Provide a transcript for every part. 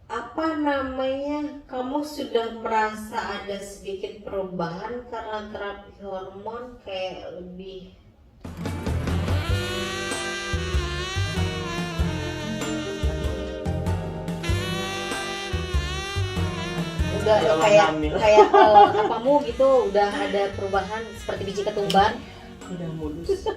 apa namanya, kamu sudah merasa ada sedikit perubahan karena terapi hormon, kayak lebih udah Kayak orang kayak hamil. kayak apamu gitu, udah ada perubahan seperti biji ketumbar. Udah mulus.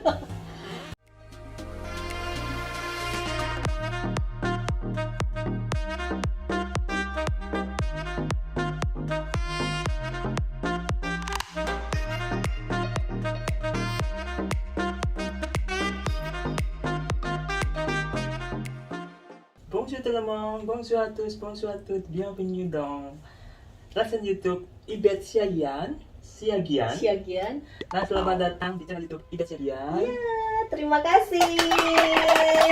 Bonjour tout le monde, bonjour à tous, bonjour à toutes, bienvenue dans la chaîne YouTube Ibet Siagian. Siagian. Nah, selamat datang di channel YouTube Ibet Siagian. Terima kasih.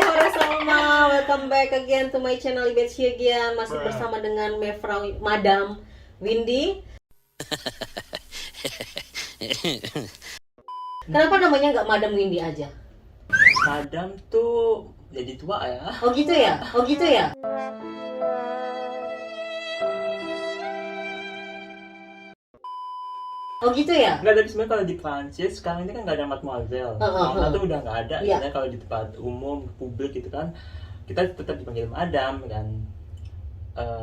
Hore sama, welcome back again to my channel Ibet Siagian. Masih bersama dengan Madam Windy. Kenapa namanya nggak Madam Windy aja? Madam tuh jadi tua ya. Oh gitu ya? Oh gitu ya? Oh gitu ya? Enggak, tapi sebenarnya kalau di Prancis sekarang ini kan nggak ada mademoiselle. Mama tuh udah nggak ada. Iya. Biasanya kalau di tempat umum, publik gitu kan, kita tetap dipanggil madam kan.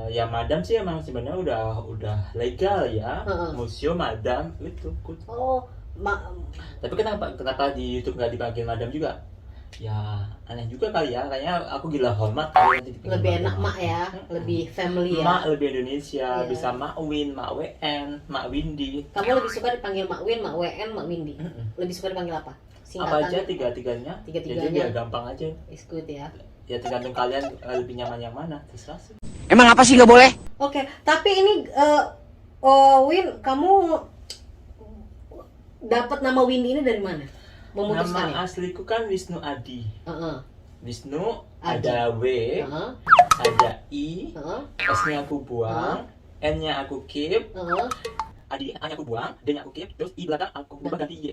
Ya madam sih emang sebenarnya udah legal ya. Museum madam itu. Oh, Tapi kenapa di YouTube nggak dipanggil madam juga? Ya aneh juga kali ya. Kayaknya aku gila hormat kalau nanti dipanggil lebih madam. enak mak ya, lebih family ya. Mak lebih Indonesia, Iya. bisa Mak Win, Mak WN, Mak Windy. Kamu lebih suka dipanggil Mak Win, Mak WN, Mak Windy? Lebih suka dipanggil apa? Apa aja tiga-tiganya? Tiga-tiganya. Jadi biar gampang aja. Is good ya. Ya tergantung kalian lebih nyaman yang mana, terserah sih. Emang apa sih nggak boleh? Oke, tapi ini Win, kamu dapat nama Windy ini dari mana? Memutuskan Nama asliku kan Wisnu Adi. Wisnu Adi. ada W, ada I, S-nya aku buang, N-nya aku keep, Adi A-nya aku buang, D-nya aku keep, terus I belakang aku ubah ganti Y.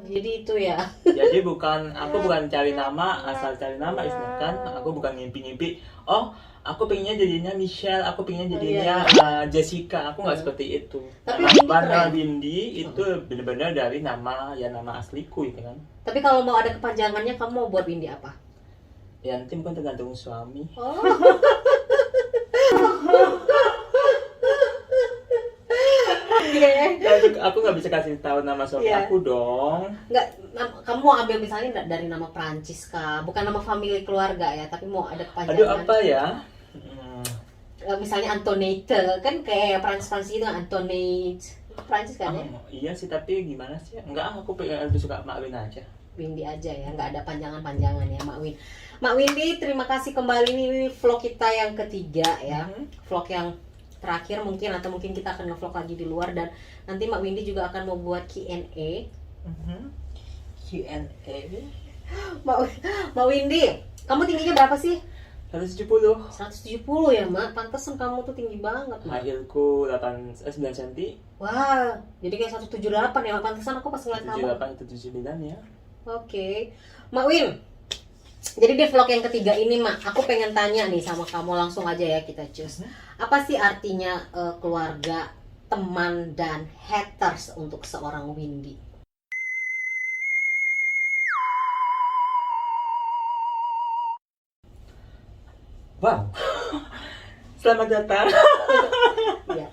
Jadi itu ya. Jadi aku bukan cari nama, asal cari nama istilahnya kan. Aku bukan ngimpi-ngimpi. Oh, aku pengennya jadinya Michelle, aku pengennya jadinya Jessica. Aku nggak seperti itu. Tapi Nama Windy itu benar-benar dari nama asliku itu kan. Tapi kalau mau ada kepanjangannya, kamu mau buat Windy apa? Ya nanti bukan tergantung suami. Oh. Aku nggak bisa kasih tahu nama suami aku dong. Nggak, kamu mau ambil misalnya dari nama Prancis kah? Bukan nama family keluarga ya, tapi mau ada kepanjangan. Aduh, apa ya? Misalnya Antoinette, kan kayak Prancis itu Antoinette. Prancis kan ya? Iya sih, tapi gimana sih? Enggak, aku lebih suka Mak Win aja. Windy aja ya, nggak ada panjangan-panjangan ya Mak Win. Mak Windy, terima kasih kembali, ini vlog kita yang ketiga ya. Vlog yang terakhir mungkin, atau mungkin kita akan nge-vlog lagi di luar, dan nanti Mak Windy juga akan mau buat Q&A. Q&A. Mak Windy, kamu tingginya berapa sih? 170. 170 ya Mak, pantesan kamu tuh tinggi banget Mak. Heelku 9 cm. Wah, jadi kayak 178 ya Mak, pantesan aku pas ngeliat kamu. 78 itu 79 ya. Oke, Mak Win. Jadi di vlog yang ketiga ini Mak, aku pengen tanya nih sama kamu, langsung aja ya kita cus. Apa sih artinya keluarga, teman, dan haters untuk seorang Windy? Wow. Selamat datang. Iya.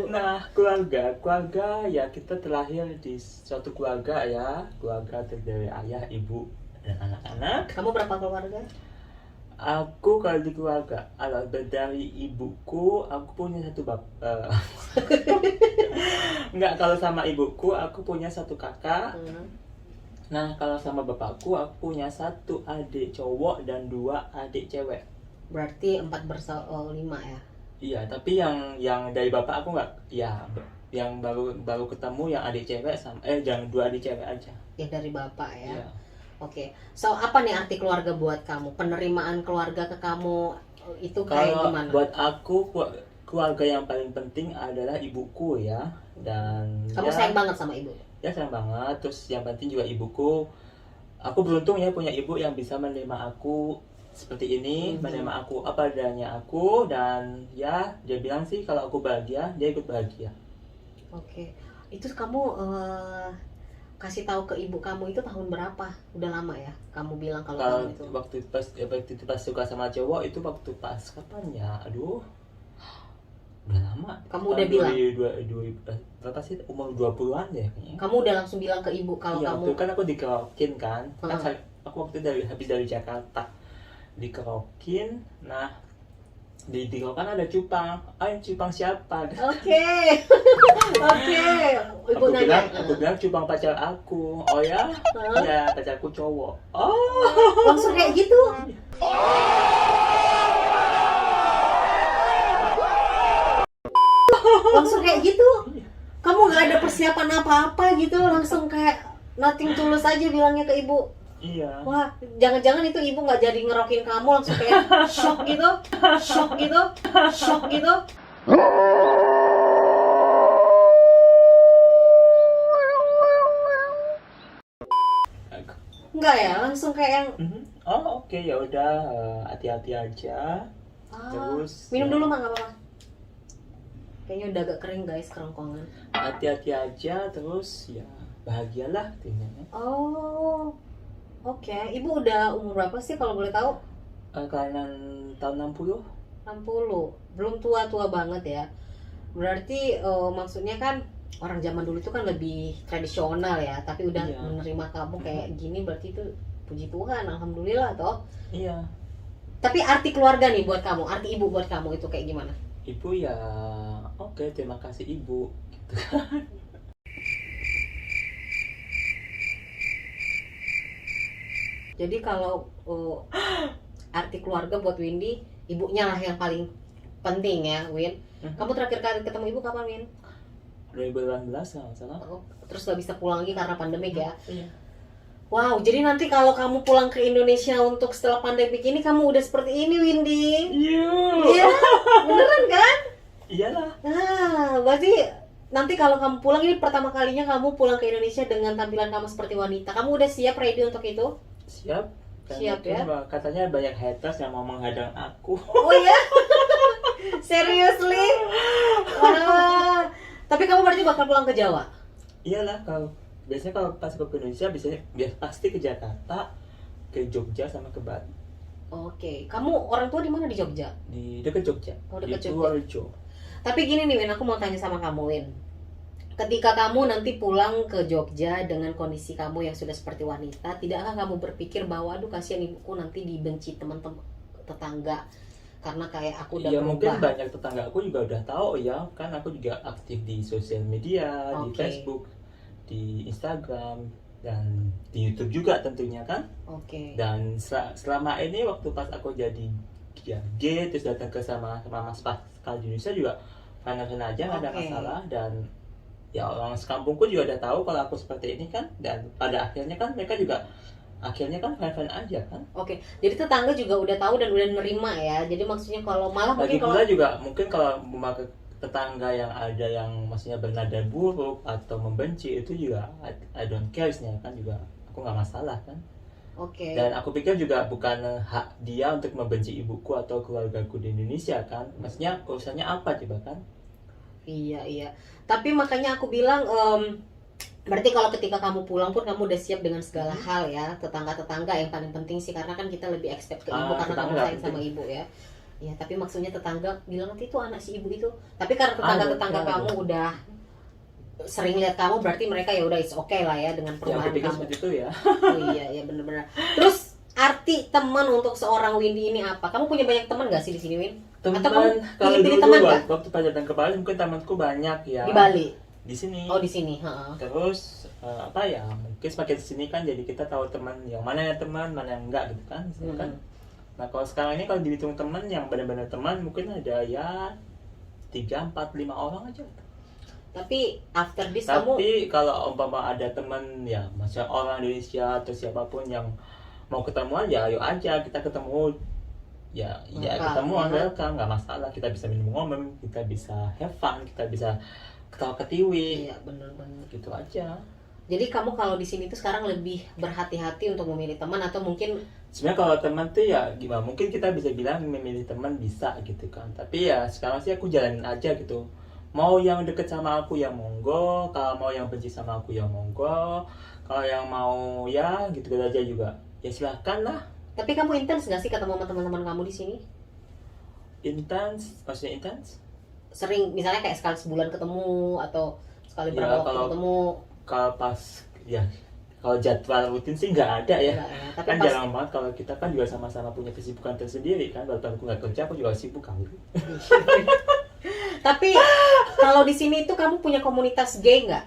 Nah, keluarga ya, kita terlahir di suatu keluarga ya. Keluarga terdiri dari ayah, ibu, dan anak-anak. Kamu berapa keluarga? Aku kalau di keluarga, dari ibuku, aku punya satu Enggak, kalau sama ibuku, aku punya satu kakak. Nah, kalau sama bapakku, aku punya satu adik cowok dan 2 adik cewek. Berarti 4/5 ya? Iya, tapi yang dari bapak aku nggak, ya yang baru ketemu yang adik cewek sama yang 2 adik cewek aja. Yang dari bapak ya? Iya. Oke, so apa nih arti keluarga buat kamu? Penerimaan keluarga ke kamu itu kayak Kalau gimana? buat aku, keluarga yang paling penting adalah ibuku ya. Dan Kamu ya, sayang banget sama ibu? ya sayang banget. Terus yang penting juga ibuku aku beruntung ya punya ibu yang bisa menerima aku seperti ini, menerima aku apa adanya aku, dan ya dia bilang sih kalau aku bahagia dia ikut bahagia. Oke. Itu kamu kasih tahu ke ibu kamu itu tahun berapa? Udah lama ya kamu bilang kalau Kalau kamu itu. waktu itu pas suka sama cowok itu waktu pas kapan ya, aduh udah lama. Kamu udah bilang? Berapa sih, umur 20-an deh kayaknya. Kamu udah langsung bilang ke ibu kalau Iya, kamu. waktu kan aku dikerokin kan, aku waktu itu habis dari Jakarta dikerokin. Nah di kerokan ada cupang, cupang siapa? Oke. Oke. Ibu Aku nanya. bilang cupang pacar aku. Oh ya? Ya pacarku cowok. Langsung kayak gitu. Langsung kayak gitu. Kamu gak ada persiapan apa-apa gitu, langsung kayak nothing tulus aja bilangnya ke ibu. Iya. Wah, jangan-jangan itu ibu nggak jadi ngerokin kamu, langsung kayak shock gitu, shock gitu, shock gitu. Enggak ya, langsung kayak yang Oh oke, ya udah, hati-hati aja. Terus minum ya, dulu mah nggak apa-apa. Kayaknya udah agak kering guys kerongkongan. hati-hati aja, terus ya bahagialah intinya. Oh, oke. Ibu udah umur berapa sih kalau boleh tahu? Kalian tahun 60? 60. Belum tua-tua banget ya. Berarti maksudnya kan orang zaman dulu itu kan lebih tradisional ya, tapi udah Iya. menerima kamu kayak gini, berarti itu puji Tuhan, alhamdulillah toh. Iya. Tapi arti keluarga nih buat kamu, arti ibu buat kamu itu kayak gimana? Ibu ya oke, terima kasih ibu gitu. Jadi kalau arti keluarga buat Windy, ibunya lah yang paling penting ya, Win. Kamu terakhir kali ketemu ibu kapan, Win? 2018 kalau nggak salah. Terus gak bisa pulang lagi karena pandemik ya? Iya. Wow, jadi nanti kalau kamu pulang ke Indonesia untuk setelah pandemik ini, kamu udah seperti ini, Windy. Iya, beneran kan? Iyalah. Nah, berarti nanti kalau kamu pulang, ini pertama kalinya kamu pulang ke Indonesia dengan tampilan kamu seperti wanita. Kamu udah siap, ready untuk itu? Siap. Siap ya? Katanya banyak haters yang mau menghadang aku. Oh ya? Seriously? Wah. Tapi kamu berarti bakal pulang ke Jawa? Iyalah, biasanya kalau pas ke Indonesia pasti ke Jakarta, ke Jogja sama ke Bali. Oke. Kamu orang tua di mana di Jogja? Di dekat Jogja. Oh, dekat di Jogja. Purworejo. Tapi gini nih, Win, aku mau tanya sama kamu, Win. Ketika kamu nanti pulang ke Jogja dengan kondisi kamu yang sudah seperti wanita, tidakkah kamu berpikir bahwa aduh kasihan ibuku nanti dibenci teman-teman tetangga karena kayak aku udah Ya berubah? mungkin banyak tetangga aku juga udah tahu ya, kan aku juga aktif di sosial media, di Oke. Facebook, di Instagram, dan di YouTube juga tentunya kan. Oke. Dan selama ini waktu pas aku jadi gay terus datang ke sama Mas Pascal di Indonesia juga fine-fine aja, nggak ada Oke. masalah. Dan ya orang sekampungku juga udah tahu kalau aku seperti ini kan, dan pada akhirnya kan mereka juga akhirnya kan fine-fine aja kan. Oke. Jadi tetangga juga udah tahu dan udah nerima ya. Jadi maksudnya kalau malah Lagi mungkin kalau pula juga mungkin kalau memakai tetangga yang ada yang maksudnya bernada buruk atau membenci itu juga I don't care nya kan, juga aku nggak masalah kan. Oke. Dan aku pikir juga bukan hak dia untuk membenci ibuku atau keluargaku di Indonesia kan. Maksudnya urusannya apa coba kan? Iya. Tapi makanya aku bilang berarti kalau ketika kamu pulang pun kamu udah siap dengan segala hal ya. Tetangga-tetangga yang paling penting sih, karena kan kita lebih expect ke ibu karena kamu tetangga sayang sama ibu ya. Ya, tapi maksudnya tetangga bilang nanti itu anak si ibu itu. Tapi karena tetangga-tetangga kamu udah sering lihat kamu, berarti mereka ya udah it's okay lah ya dengan Ya aku perubahan pikir kamu. seperti itu ya. Oh iya benar-benar. Terus arti teman untuk seorang Windy ini apa? Kamu punya banyak teman gak sih di sini, Win? Teman, Atau kamu kalau pilih-pilih dulu teman nggak? waktu pas datang ke Bali mungkin temanku banyak ya. Di Bali. Di sini. Oh, di sini, heeh. Terus apa ya, mungkin semakin sini kan jadi kita tahu teman yang mana yang teman, mana yang enggak gitu kan, kan. Nah kalau sekarang ini kalau dihitung teman yang benar-benar teman mungkin ada ya 3, 4, 5 orang aja. Tapi after this Tapi kalau umpama ada teman ya, maksudnya orang Indonesia atau siapapun yang mau ketemuan ya ayo aja kita ketemu. Ya ketemuan welcome, nggak masalah, kita bisa minum ngomong, kita bisa have fun, kita bisa ketawa ketiwi. Iya benar-benar Gitu aja. Jadi kamu kalau di sini tuh sekarang lebih berhati-hati untuk memilih teman atau mungkin Sebenarnya kalau teman tuh ya gimana, mungkin kita bisa bilang memilih teman bisa gitu kan, tapi ya sekarang sih aku jalanin aja gitu. Mau yang deket sama aku ya monggo, kalau mau yang benci sama aku ya monggo, kalau yang mau ya gitu aja juga ya silahkan lah. tapi kamu intens gak sih ketemu sama teman-teman kamu di sini? Intens, maksudnya intens? Sering misalnya kayak sekali sebulan ketemu atau sekali Ya, berapa waktu kalau- ketemu? Kalau pas ya, kalau jadwal rutin sih nggak ada ya. Enggak ya. Tapi Kan pas jarang banget, kalau kita kan juga sama-sama punya kesibukan tersendiri kan. Walaupun aku nggak kerja, aku juga sibuk kali. tapi kalau di sini tuh kamu punya komunitas gay nggak?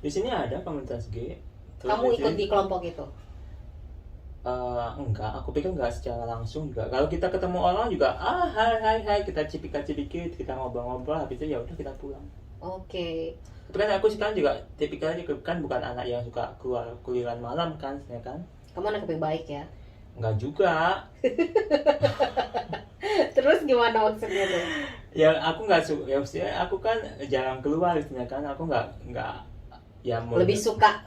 Di sini ada komunitas gay. Terus Kamu ikut sini- di kelompok itu? Enggak, aku pikir enggak secara langsung juga. Kalau kita ketemu orang juga, hai, kita cipika dikit, kita ngobrol-ngobrol, habis itu ya udah kita pulang. Oke. Tapi kan aku sekarang juga tipikalnya kan bukan anak yang suka keluar kuliahan malam kan, ya kan? Kamu anak yang baik ya. Enggak juga. Terus gimana maksudnya tuh? Ya aku nggak suka, ya maksudnya aku kan jarang keluar istilahnya kan. Aku nggak ya mau Lebih suka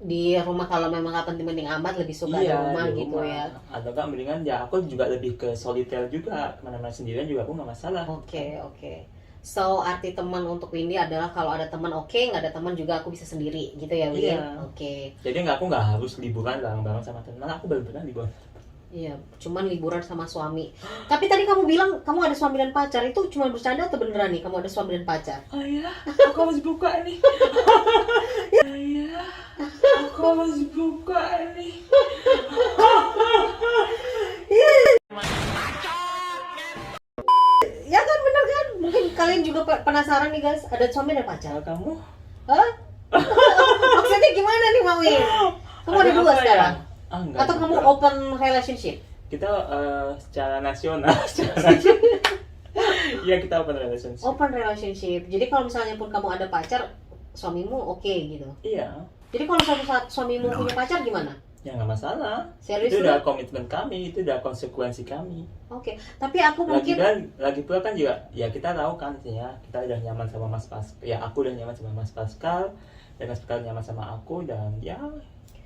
di rumah kalau memang nggak penting-penting amat, lebih suka di rumah di gitu rumah. ya. Atau kan mendingan ya aku juga lebih ke soliter juga, kemana-mana sendirian juga aku nggak masalah. Oke. So arti teman untuk Windy adalah kalau ada teman oke, nggak ada teman juga aku bisa sendiri gitu ya Win? Iya. Oke. Jadi aku nggak harus liburan bareng-bareng sama teman. Aku benar-benar liburan. Iya, cuman liburan sama suami. Tapi tadi kamu bilang kamu ada suami dan pacar, itu cuma bercanda atau beneran nih kamu ada suami dan pacar? Oh iya, aku harus buka nih. Iya, aku harus buka nih. Ya kan bener kan? Mungkin kalian juga penasaran nih guys, ada suami dan pacar. Kalau kamu? Hah? Maksudnya gimana nih Mau Win? Kamu ada dua apa ya? sekarang? Enggak Atau kamu juga. open relationship? Kita secara nasional, Iya, kita open relationship. Open relationship. Jadi kalau misalnya pun kamu ada pacar, suamimu oke gitu. Iya, Jadi kalau suatu saat suamimu punya pacar gimana? ya nggak masalah. Serius Itu lu? udah komitmen kami, itu udah konsekuensi kami. Oke. Tapi aku mungkin Lagi pula kan juga, ya kita tahu kan ya, kita udah nyaman sama Mas Pascal. Ya aku udah nyaman sama Mas Pascal, dan Mas Pascal nyaman sama aku, dan ya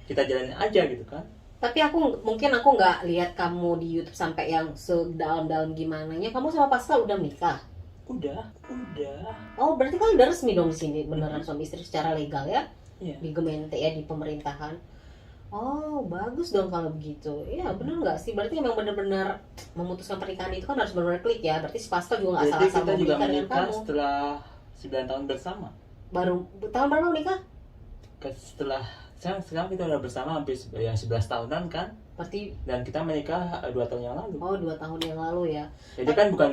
kita jalanin aja gitu kan. tapi mungkin aku nggak lihat kamu di YouTube sampai yang sedalam-dalam gimana nya. Kamu sama Pascal udah menikah? Udah. Oh, berarti kan udah resmi dong di sini beneran suami istri secara legal ya? Iya. Di Gemeente ya, di pemerintahan. Oh, bagus dong kalau begitu. Iya, bener nggak sih? Berarti memang benar-benar memutuskan pernikahan itu kan harus benar-benar klik ya. Berarti si Pascal juga nggak Jadi salah-salah kita mau juga menikah dengan menikah kamu. setelah 9 tahun bersama. Baru tahun berapa menikah? Setelah sekarang kita udah bersama hampir ya 11 tahunan kan, Berarti dan kita menikah 2 tahun yang lalu. 2 tahun yang lalu ya. Jadi kan bukan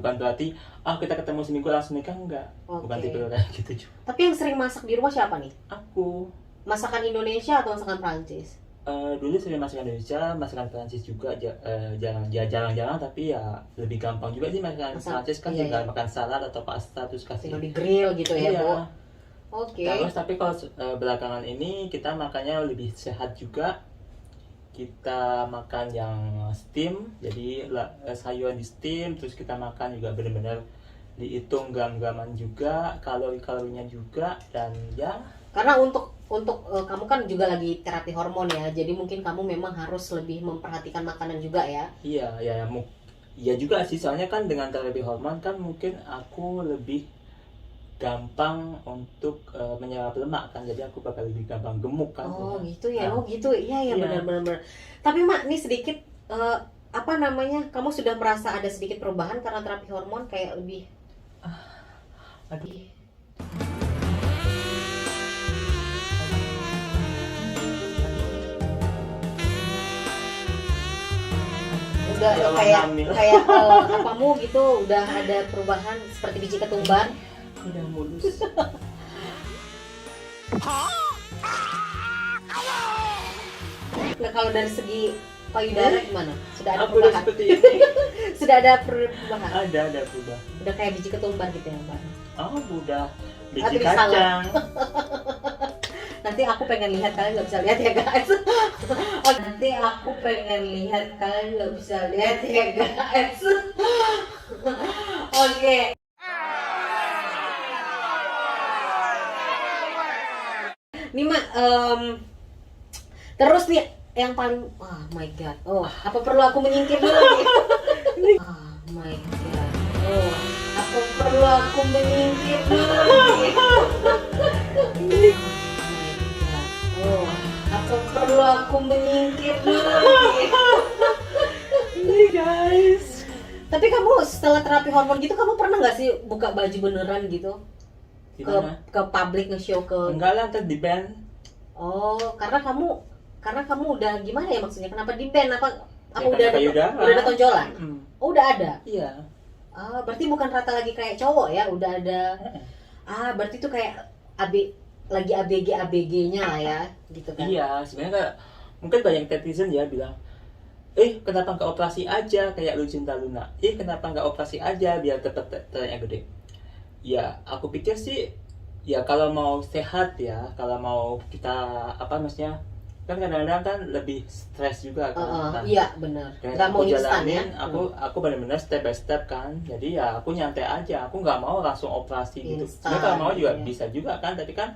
berarti kita ketemu seminggu langsung nikah, enggak. Bukan Oke. tipe kayak gitu juga. Tapi yang sering masak di rumah siapa nih? Aku Masakan Indonesia atau masakan Prancis? dulu sering masakan Indonesia, masakan Prancis juga jarang-jarang, tapi ya lebih gampang juga sih masakan Prancis kan, iya, tinggal makan salad atau pasta terus Tinggal kasih. di grill gitu ya, Iya. Bu. Oke. Terus tapi kalau belakangan ini kita makannya lebih sehat juga. Kita makan yang steam, jadi sayuran di steam, terus kita makan juga benar-benar dihitung gram-graman juga, kalori-kalorinya juga, dan ya Karena untuk kamu kan juga lagi terapi hormon ya, jadi mungkin kamu memang harus lebih memperhatikan makanan juga ya. iya juga sih, soalnya kan dengan terapi hormon kan mungkin aku lebih gampang untuk menyerap lemak kan, jadi aku bakal lebih gampang gemuk kan. Oh gitu ya, Nah, oh gitu, iya Iya. benar-benar. Tapi Mak, nih sedikit apa namanya, kamu sudah merasa ada sedikit perubahan karena terapi hormon kayak lebih aduh. udah Ya, kayak hamil. kayak apamu gitu, udah ada perubahan seperti biji ketumbar. Udah mulus. Nah kalau dari segi payudara gimana? Sudah ada Aku udah perubahan? seperti ini. Sudah ada perubahan? ada berubah. Udah kayak biji ketumbar gitu ya Mbak? Udah biji Atau di salad. kacang. Nanti aku pengen lihat, kalian nggak bisa lihat ya guys. Oh, nanti aku pengen lihat, kalian nggak bisa lihat ya guys. Oke. Ini mah terus nih yang paling, oh my god, oh apa perlu aku menyingkir dulu nih? Oh my god, oh apa perlu aku menyingkir dulu nih? Oh my god, oh apa perlu aku menyingkir dulu nih? Ini guys. Tapi kamu setelah terapi hormon gitu, kamu pernah nggak sih buka baju beneran gitu? Gimana? Ke publik, nge-show ke... Enggak lah, ntar di ban. Oh, karena kamu udah gimana ya maksudnya? Kenapa di band? Apa Ya, udah ada, karena payudara. udah ada tonjolan? Mm. Oh, udah ada. Iya. Ah, berarti bukan rata lagi kayak cowok ya, udah ada. Ah, berarti tuh kayak lagi ABG-nya lah ya, gitu kan? Iya, sebenarnya kayak mungkin banyak netizen ya bilang, kenapa nggak operasi aja kayak Lucinta Luna? Kenapa nggak operasi aja biar tetap telurnya gede? Ya, aku pikir sih, ya kalau mau sehat ya, kalau mau kita apa maksudnya, kan kadang-kadang kan lebih stres juga kan. Nah, Iya benar. yang Nggak mau aku instan ya? jalanin, aku benar-benar step by step kan. Jadi ya aku nyantai aja, aku nggak mau langsung operasi gitu. Instan, Sebenarnya kalau mau juga iya. bisa juga kan, tapi kan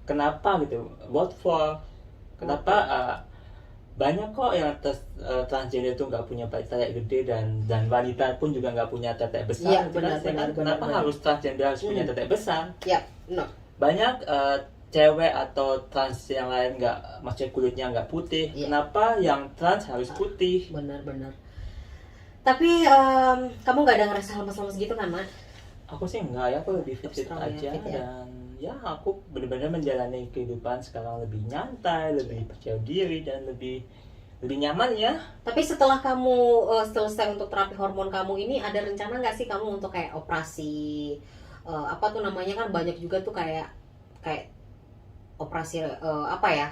kenapa gitu? What for? Kenapa banyak kok yang transgender itu nggak punya tetek gede dan wanita pun juga nggak punya tetek besar. Iya, Gitu kan. benar, Kenapa benar. harus transgender harus punya tetek besar? Iya, no. Banyak cewek atau trans yang lain nggak, maksudnya kulitnya nggak putih. Iya. Kenapa yang trans harus putih? Benar. Tapi kamu nggak ada ngerasa lemes-lemes gitu kan, Mak? Aku sih enggak ya, aku lebih fit Strong ya, aja fit ya. dan ya aku benar-benar menjalani kehidupan sekarang lebih nyantai, lebih percaya diri dan lebih nyaman ya. Tapi setelah kamu selesai untuk terapi hormon kamu ini, ada rencana nggak sih kamu untuk kayak operasi apa tuh namanya, kan banyak juga tuh kayak operasi apa ya,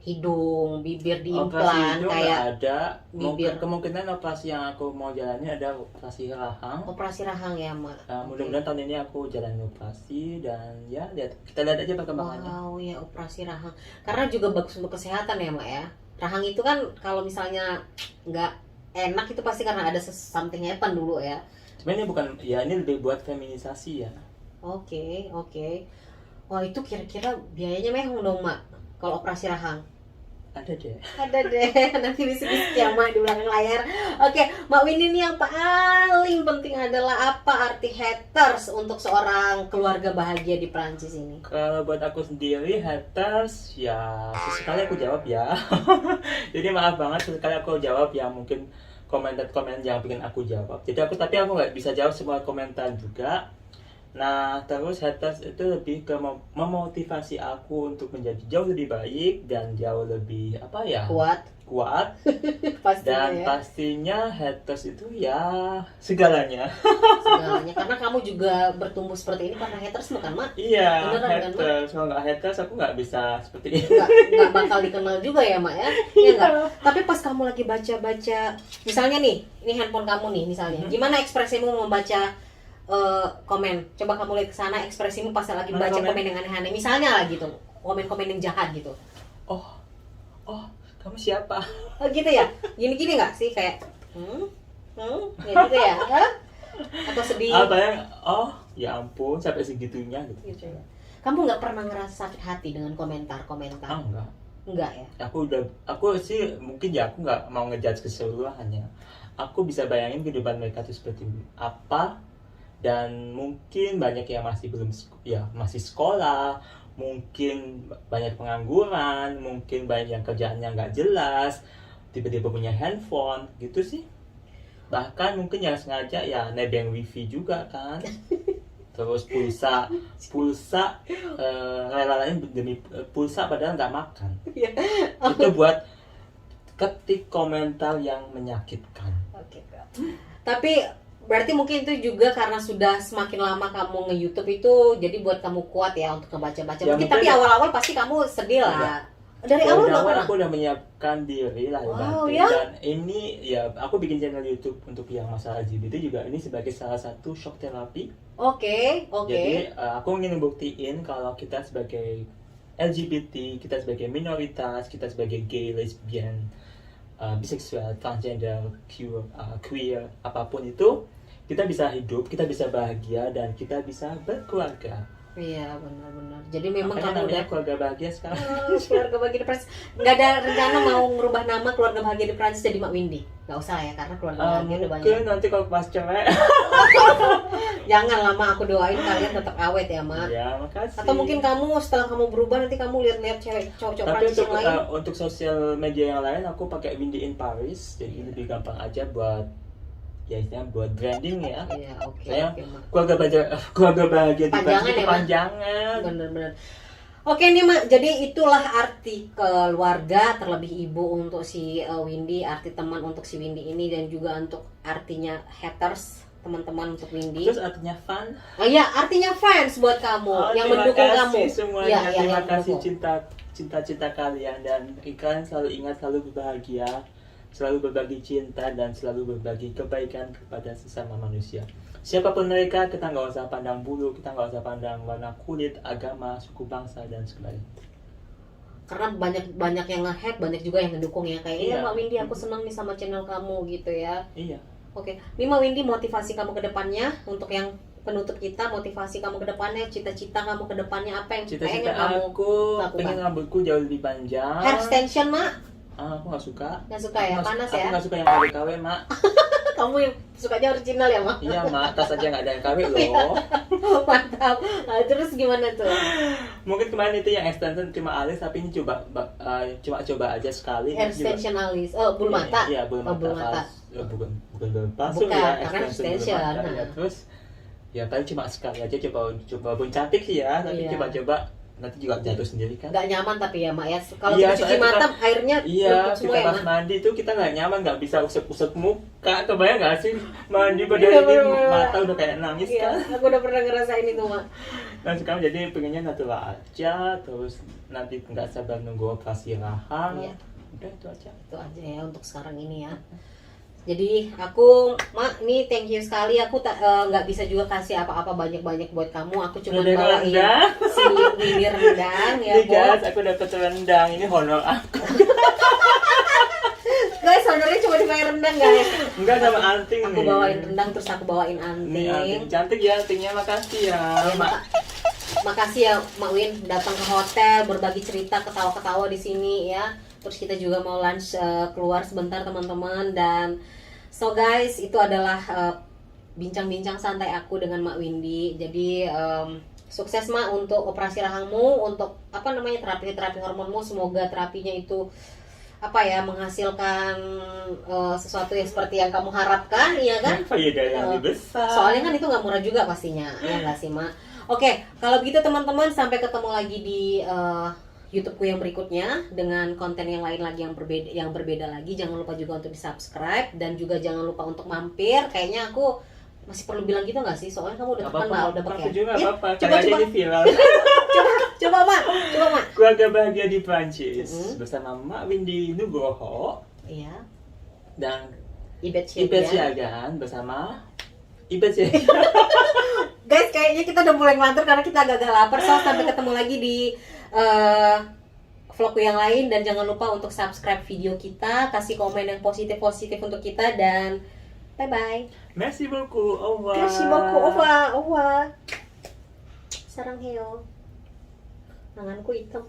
hidung, bibir diimplan, Operasi itu kayak nggak ada. bibir. Kemungkinan operasi yang aku mau jalani ada operasi rahang. operasi rahang ya, Mak. Mudah-mudahan tahun ini aku jalani operasi dan ya kita lihat aja perkembangannya. Wow ya, operasi rahang. Karena juga bagus untuk kesehatan ya, Mak ya. Rahang itu kan kalau misalnya nggak enak itu pasti karena ada something happen dulu ya. Sebenarnya bukan ya, ini lebih buat feminisasi ya. Oke. Wah, itu kira-kira biayanya mehong dong, Mak, kalau operasi rahang. Ada deh. Ada deh, nanti bisik-bisik ya, Mak, di belakang layar. Oke, Mak Windy, ini yang paling penting adalah apa arti haters untuk seorang keluarga bahagia di Prancis ini? Kalau buat aku sendiri haters ya sesekali aku jawab ya. Jadi maaf banget sesekali aku jawab yang mungkin komentar-komentar yang bikin aku jawab. Tapi aku nggak bisa jawab semua komentar juga. Nah, terus haters itu lebih ke memotivasi aku untuk menjadi jauh lebih baik dan jauh lebih apa ya? Kuat Dan pastinya ya. pastinya haters itu ya segalanya. Segalanya, karena kamu juga bertumbuh seperti ini karena haters, bukan, Mak? Iya, Beneran kan, Mak? haters. Kalau nggak haters aku nggak bisa seperti ini. Nggak bakal dikenal juga ya, Mak ya? Iya nggak? Tapi pas kamu lagi baca-baca, misalnya nih, ini handphone kamu nih misalnya, gimana ekspresimu membaca komen? Coba kamu lihat ke sana, ekspresimu pas lagi Mana baca komen? komen yang aneh-aneh, misalnya lah gitu, komen-komen yang jahat gitu. Oh, kamu siapa? Oh gitu ya? Gini-gini nggak sih kayak ya gitu ya? Hah? Atau sedih? Apa yang ya ampun sampai segitunya gitu. Gitu ya. Kamu nggak pernah ngerasa sakit hati dengan komentar-komentar? Enggak. Enggak ya? Aku sih mungkin ya aku nggak mau ngejudge keseluruhannya. Aku bisa bayangin kehidupan mereka itu seperti apa, dan mungkin banyak yang masih masih sekolah, mungkin banyak pengangguran, mungkin banyak yang kerjaannya nggak jelas, tiba-tiba punya handphone gitu sih. Bahkan mungkin yang sengaja ya nebeng wifi juga kan. Terus pulsa rela-relain demi pulsa padahal nggak makan. Iya. Itu buat ketik komentar yang menyakitkan. Oke, Kak. Tapi berarti mungkin itu juga karena sudah semakin lama kamu nge-YouTube itu, jadi buat kamu kuat ya untuk ngebaca-baca. Ya, Mungkin, mungkin tapi awal-awal pasti kamu sedih lah. Dari awal nggak pernah? Aku udah menyiapkan diri lah Wow, nanti. ya? Dan ini ya aku bikin channel YouTube untuk yang masalah LGBT juga, ini sebagai salah satu shock therapy. Oke. Jadi aku ingin membuktiin kalau kita sebagai LGBT, kita sebagai minoritas, kita sebagai gay, lesbian, biseksual, transgender, queer, apapun itu, kita bisa hidup, kita bisa bahagia, dan kita bisa berkeluarga. Iya benar-benar. Jadi memang Makanya kamu namanya udah keluarga bahagia sekarang. keluarga bahagia di Prancis. Nggak ada rencana mau ngerubah nama keluarga bahagia di Prancis jadi Mak Windy? Nggak usah ya, karena keluarga bahagia udah banyak. Mungkin nanti kalau pas cewek. Jangan lama, aku doain kalian tetap awet ya Mak. Ya, makasih. Atau mungkin kamu setelah kamu berubah nanti kamu lihat-lihat cewek cowok-cowok Tapi Prancis untuk yang lain. untuk sosial media yang lain aku pakai Windy in Paris, jadi lebih gampang aja buat ya istilahnya buat branding ya. Iya, oke. Saya Oke, Mak. keluarga bahagia di Panjangan Prancis itu ya, Mak? panjangan. Bener-bener. Oke nih Mak, jadi itulah arti keluarga terlebih ibu untuk si Windy, arti teman untuk si Windy ini, dan juga untuk artinya haters, teman-teman untuk Windy. Terus artinya fun. Oh iya, artinya fans buat kamu yang mendukung kamu. Semuanya. Iya, Terima yang kasih mendukung. cinta kalian, dan kalian selalu ingat, selalu berbahagia, selalu berbagi cinta, dan selalu berbagi kebaikan kepada sesama manusia. Siapapun mereka, kita nggak usah pandang bulu, kita nggak usah pandang warna kulit, agama, suku bangsa, dan sebagainya. Karena banyak yang nge-hate, banyak juga yang mendukung ya. Kayak, iya Iya. Mak Windy, aku senang nih sama channel kamu gitu ya. Iya. Oke, ini Mak Windy motivasi kamu ke depannya, untuk yang penutup kita, motivasi kamu ke depannya, cita-cita kamu ke depannya, apa yang Cita-cita pengen kamu aku lakukan? pengen rambutku jauh lebih panjang. Hair extension Mak? Aku nggak suka. Nggak suka ya? Panas ya? Aku nggak suka yang KW-KW, Mak. Kamu yang sukanya original ya Mak? Iya, Mak. Tas aja nggak ada yang KW loh. Mantap. Nah, terus gimana tuh? Mungkin kemarin itu yang extension cuma alis, tapi ini cuma coba aja sekali. Hair Ini juga- extension alis. Oh, bulu mata. Iya, bulu Oh, mata. bulu mata. Bukan bulu palsu Bukan, ya, karena extension bulu extension. mata. Ya, terus ya paling cuma sekali aja, coba pun cantik sih ya, tapi Iya. coba nanti juga jatuh sendiri kan. Nggak nyaman tapi ya Mak ya. Kalau Iya, kita cuci soalnya mata, kita- airnya Iya, lembut semua kita ya pas Mak. mandi tuh kita nggak nyaman, nggak bisa usap-usap muka. Kebayang nggak sih mandi pada Iya, ini bener-bener. mata udah kayak nangis Iya, kan? aku udah pernah ngerasain itu Mak. Nah sekarang jadi pengennya natural aja, terus nanti nggak sabar nunggu operasi rahang. Iya. Udah itu aja. Itu aja ya untuk sekarang ini ya. Jadi aku Mak, ini thank you sekali. Aku nggak bisa juga kasih apa-apa banyak-banyak buat kamu. Aku cuma Udah bawain rendang. si Windy rendang ya Ini guys, Bo. aku dapat rendang. Ini honor aku. Guys, honornya cuma dibayar rendang guys. Enggak sama anting Aku nih. bawain rendang, terus aku bawain Ini anting anting. cantik ya, antingnya makasih ya. Ya, makasih ya Mak Win datang ke hotel, berbagi cerita, ketawa-ketawa di sini ya. Terus kita juga mau lunch keluar sebentar teman-teman, dan so guys, itu adalah bincang-bincang santai aku dengan Mak Windy. Jadi sukses Mak untuk operasi rahangmu, untuk apa namanya terapi hormonmu. Semoga terapinya itu apa ya, menghasilkan sesuatu yang seperti yang kamu harapkan, iya kan? Faedah yang lebih besar. Soalnya kan itu nggak murah juga pastinya, ya nggak sih Mak? Oke, kalau begitu teman-teman, sampai ketemu lagi di YouTubeku yang berikutnya dengan konten yang lain lagi yang berbeda lagi. Jangan lupa juga untuk di subscribe, dan juga jangan lupa untuk mampir. Kayaknya aku masih perlu bilang gitu nggak sih? Soalnya kamu udah terkenal, udah pakai. Aku juga Ya, apa-apa. coba Kayak coba aja di viral. coba Mak, coba Mak. Keluarga bahagia di Prancis Mhm. bersama Mak Windy Nugroho Iya, dan Ibet Ibet Siagian. Siagan bersama Ibet Siagan. Guys, kayaknya kita udah mulai ngelantur karena kita agak-agak lapar. So, sampai ketemu lagi di vlogku yang lain, dan jangan lupa untuk subscribe video kita, kasih komen yang positif-positif untuk kita, dan bye-bye. Merci beaucoup. Au revoir. Merci beaucoup. Au revoir. Au revoir. Sarang heo. Tanganku hitam.